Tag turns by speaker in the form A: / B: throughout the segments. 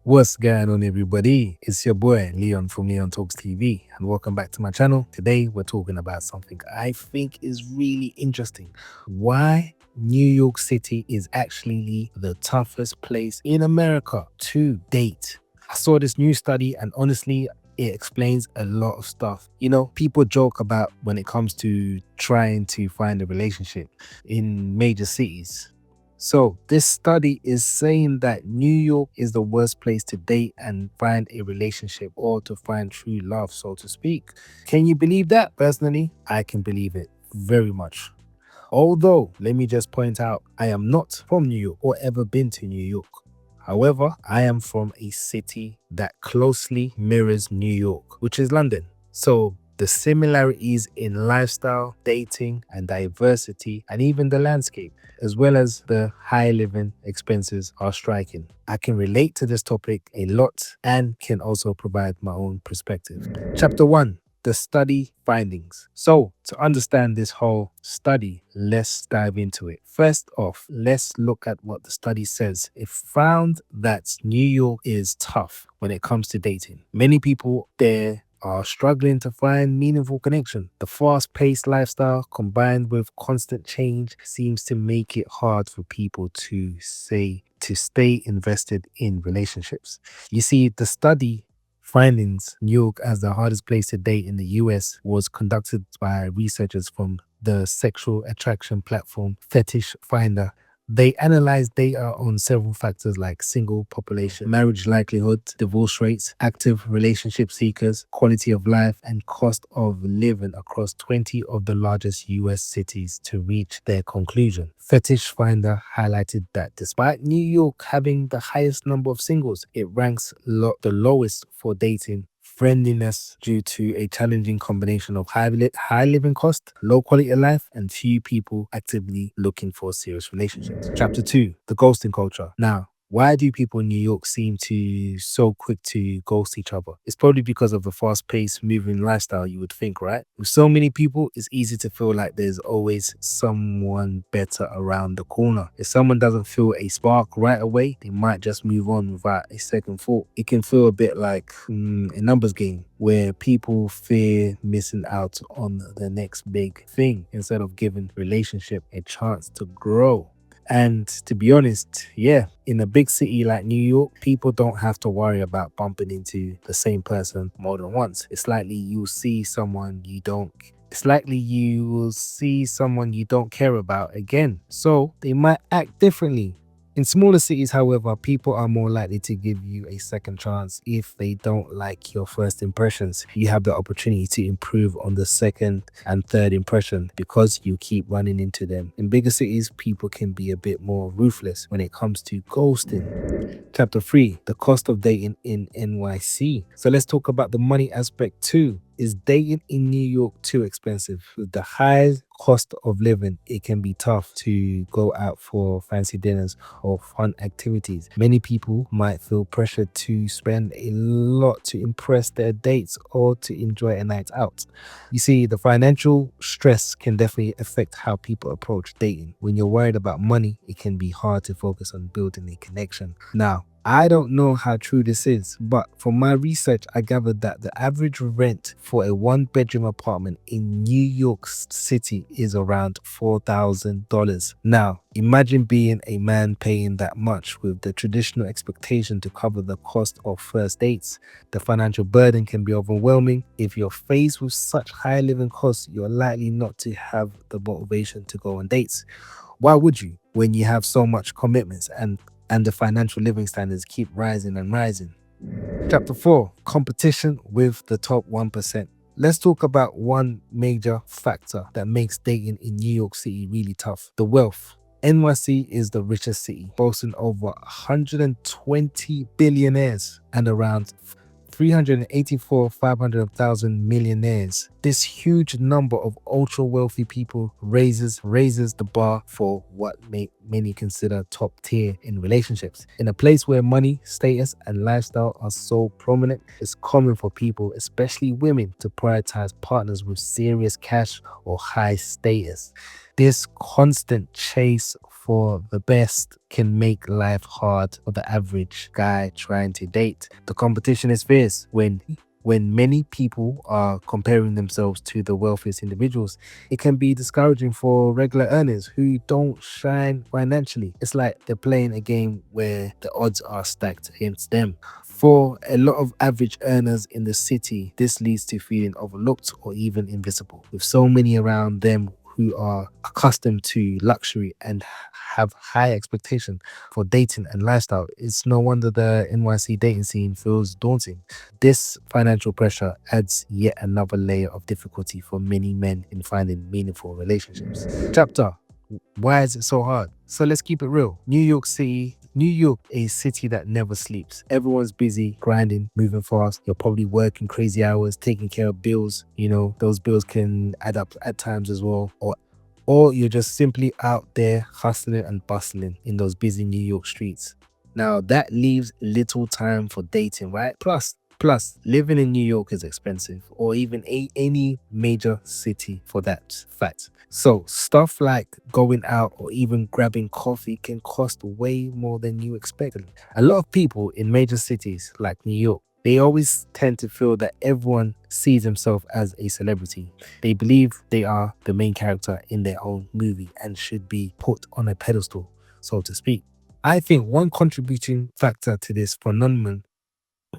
A: What's going on, everybody? It's your boy Leon from Leon Talks TV, and welcome back to my channel. Today, we're talking about something I think is really interesting: why New York City is actually the toughest place in America to date. I saw this new study, and honestly, it explains a lot of stuff. People joke about when it comes to trying to find a relationship in major cities. So, this study is saying that New York is the worst place to date and find a relationship, or to find true love, so to speak. Can you believe that? Personally, I can believe it very much. Although, let me just point out, I am not from New York or ever been to New York. However, I am from a city that closely mirrors New York, which is London. So the similarities in lifestyle, dating, and diversity, and even the landscape, as well as the high living expenses, are striking. I can relate to this topic a lot and can also provide my own perspective. Chapter 1: the study findings. So, to understand this whole study, let's dive into it. First off, let's look at what the study says. It found that New York is tough when it comes to dating. Many people there are struggling to find meaningful connection. The fast-paced lifestyle combined with constant change seems to make it hard for people to stay invested in relationships. You see, the study findings New York as the hardest place to date in the US was conducted by researchers from the sexual attraction platform Fetish Finder. They analyzed data on several factors like single population, marriage likelihood, divorce rates, active relationship seekers, quality of life, and cost of living across 20 of the largest US cities to reach their conclusion. Fetish Finder highlighted that despite New York having the highest number of singles, it ranks the lowest for dating friendliness due to a challenging combination of high living cost, low quality of life, and few people actively looking for serious relationships. Chapter 2: the ghosting culture. Now, why do people in New York seem to so quick to ghost each other? It's probably because of the fast-paced, moving lifestyle, you would think, right? With so many people, it's easy to feel like there's always someone better around the corner. If someone doesn't feel a spark right away, they might just move on without a second thought. It can feel a bit like a numbers game where people fear missing out on the next big thing instead of giving relationship a chance to grow. And to be honest, yeah, in a big city like New York, people don't have to worry about bumping into the same person more than once. It's likely you will see someone you don't care about again. So they might act differently. In smaller cities, however, people are more likely to give you a second chance if they don't like your first impressions. You have the opportunity to improve on the second and third impression because you keep running into them. In bigger cities, people can be a bit more ruthless when it comes to ghosting. Chapter 3: the cost of dating in NYC. So let's talk about the money aspect too. Is dating in New York too expensive? With the high cost of living, it can be tough to go out for fancy dinners or fun activities. Many people might feel pressured to spend a lot to impress their dates or to enjoy a night out. You see, the financial stress can definitely affect how people approach dating. When you're worried about money, it can be hard to focus on building a connection. Now, I don't know how true this is, but from my research, I gathered that the average rent for a one-bedroom apartment in New York City is around $4,000. Now, imagine being a man paying that much with the traditional expectation to cover the cost of first dates. The financial burden can be overwhelming. If you're faced with such high living costs, you're likely not to have the motivation to go on dates. Why would you when you have so much commitments and the financial living standards keep rising and rising? Chapter 4: competition with the top 1%. Let's talk about one major factor that makes dating in New York City really tough: the wealth. NYC is the richest city, boasting over 120 billionaires and around 500,000 millionaires. This huge number of ultra wealthy people raises the bar for what many consider top tier in relationships. In a place where money, status, and lifestyle are so prominent, it's common for people, especially women, to prioritize partners with serious cash or high status. This constant chase for the best can make life hard for the average guy trying to date. The competition is fierce when many people are comparing themselves to the wealthiest individuals. It can be discouraging for regular earners who don't shine financially. It's like they're playing a game where the odds are stacked against them. For a lot of average earners in the city, this leads to feeling overlooked or even invisible. With so many around them who are accustomed to luxury and have high expectation for dating and lifestyle, it's no wonder the NYC dating scene feels daunting. This financial pressure adds yet another layer of difficulty for many men in finding meaningful relationships. Chapter: why is it so hard? So let's keep it real. New York City, New York, a city that never sleeps. Everyone's busy, grinding, moving fast. You're probably working crazy hours, taking care of bills. You know, those bills can add up at times as well. Or you're just simply out there hustling and bustling in those busy New York streets. Now that leaves little time for dating, right? Plus, living in New York is expensive, or even any major city for that fact. So, stuff like going out or even grabbing coffee can cost way more than you expected. A lot of people in major cities like New York, they always tend to feel that everyone sees himself as a celebrity. They believe they are the main character in their own movie and should be put on a pedestal, so to speak. I think one contributing factor to this phenomenon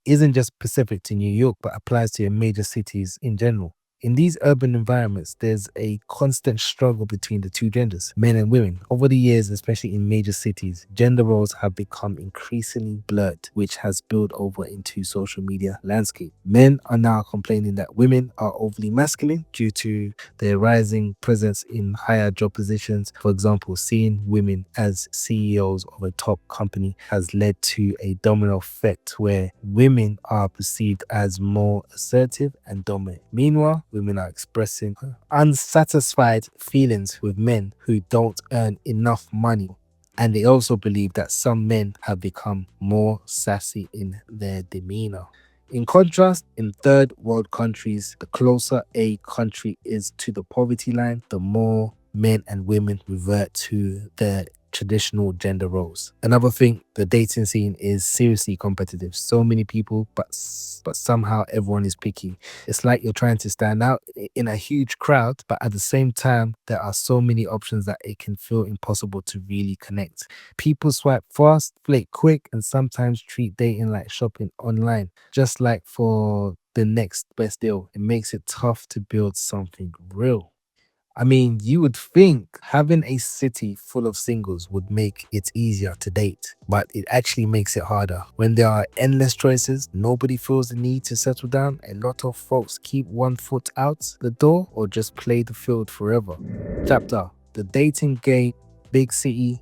A: isn't just specific to New York, but applies to major cities in general. In these urban environments, there's a constant struggle between the two genders, men and women. Over the years, especially in major cities, gender roles have become increasingly blurred, which has spilled over into social media landscape. Men are now complaining that women are overly masculine due to their rising presence in higher job positions. For example, seeing women as CEOs of a top company has led to a domino effect where women are perceived as more assertive and dominant. Meanwhile, women are expressing unsatisfied feelings with men who don't earn enough money. And they also believe that some men have become more sassy in their demeanor. In contrast, in third world countries, the closer a country is to the poverty line, the more men and women revert to their traditional gender roles. Another thing, the dating scene is seriously competitive. So many people, but somehow everyone is picky. It's like you're trying to stand out in a huge crowd, but at the same time, there are so many options that it can feel impossible to really connect. People swipe fast, flake quick, and sometimes treat dating like shopping online, just like for the next best deal. It makes it tough to build something real. I mean, you would think having a city full of singles would make it easier to date, but it actually makes it harder. When there are endless choices, nobody feels the need to settle down. A lot of folks keep one foot out the door or just play the field forever. Chapter: the dating game, big cities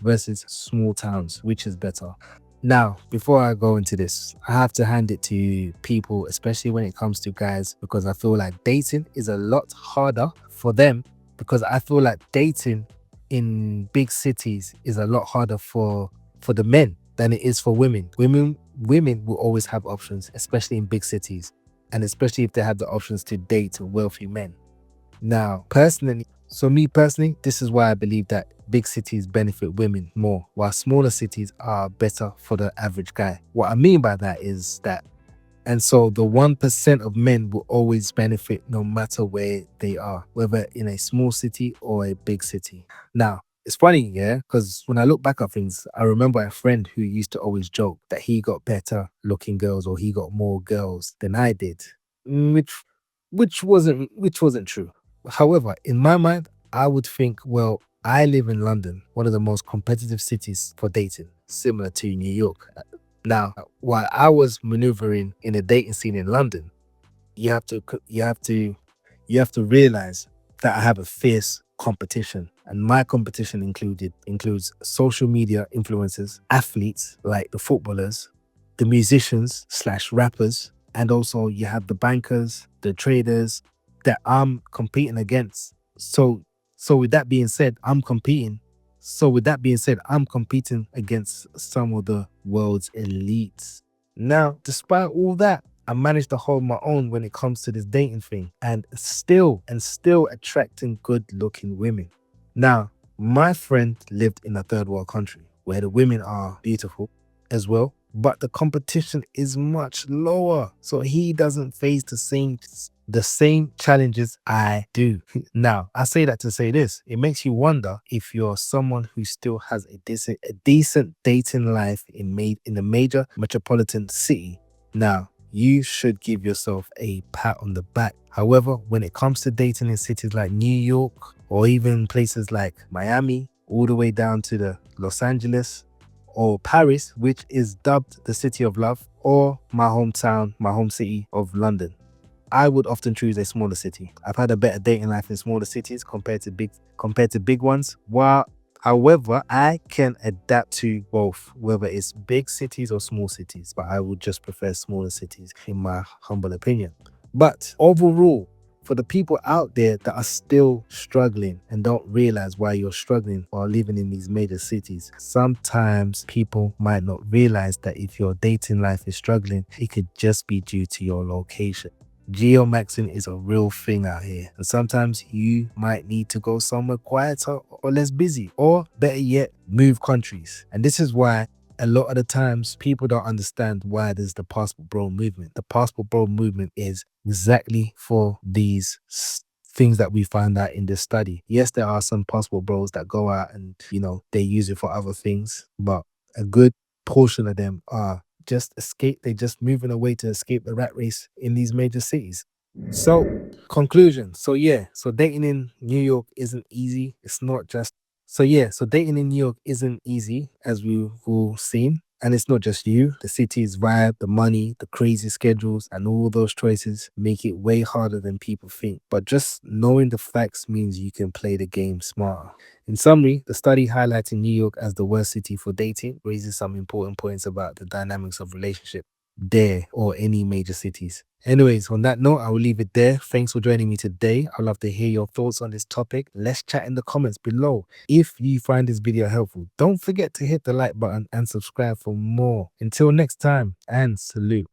A: versus small towns, which is better? Now, before I go into this, I have to hand it to people, especially when it comes to guys, because I feel like dating is a lot harder for them. Because I feel like dating in big cities is a lot harder for the men than it is for women. Women will always have options, especially in big cities, and especially if they have the options to date wealthy men. Now, personally, this is why I believe that big cities benefit women more, while smaller cities are better for the average guy. What I mean by that is that, and so the 1% of men will always benefit no matter where they are, whether in a small city or a big city. Now, it's funny, yeah, because when I look back at things, I remember a friend who used to always joke that he got better looking girls or he got more girls than I did, mm, which wasn't true. However, in my mind, I would think, well, I live in London, one of the most competitive cities for dating, similar to New York. Now, while I was maneuvering in a dating scene in London, you have to c- you have to realize that I have a fierce competition, and my competition includes social media influencers, athletes like the footballers, the musicians slash rappers, and also you have the bankers, the traders that I'm competing against. So with that being said, I'm competing against some of the world's elites. Now, despite all that, I managed to hold my own when it comes to this dating thing and still attracting good looking women. Now, My friend lived in a third world country where the women are beautiful as well, but the competition is much lower. So he doesn't face the same challenges I do. Now, I say that to say this. It makes you wonder if you're someone who still has a decent dating life in a major metropolitan city. Now, you should give yourself a pat on the back. However, when it comes to dating in cities like New York or even places like Miami, all the way down to the Los Angeles or Paris, which is dubbed the city of love, or my hometown, my home city of London, I would often choose a smaller city. I've had a better dating life in smaller cities compared to big ones. However, I can adapt to both, whether it's big cities or small cities, but I would just prefer smaller cities in my humble opinion. But overall, for the people out there that are still struggling and don't realize why you're struggling while living in these major cities, sometimes people might not realize that if your dating life is struggling, it could just be due to your location. Geomaxing is a real thing out here, and sometimes you might need to go somewhere quieter or less busy, or better yet, move countries. And this is why a lot of the times people don't understand why there's the passport bro movement. The passport bro movement is exactly for these things that we find out in this study. Yes, there are some passport bros that go out and they use it for other things, but a good portion of them are just escape. They're just moving away to escape the rat race in these major cities. So, conclusion. So dating in New York isn't easy. It's not just so dating in New York isn't easy, as we've all seen. And it's not just you. The city's vibe, the money, the crazy schedules, and all those choices make it way harder than people think. But just knowing the facts means you can play the game smarter. In summary, the study highlighting New York as the worst city for dating raises some important points about the dynamics of relationship there or any major cities. Anyways, on that note, I will leave it there. Thanks for joining me today. I'd love to hear your thoughts on this topic. Let's chat in the comments below. If you find this video helpful, don't forget to hit the like button and subscribe for more. Until next time, and salute.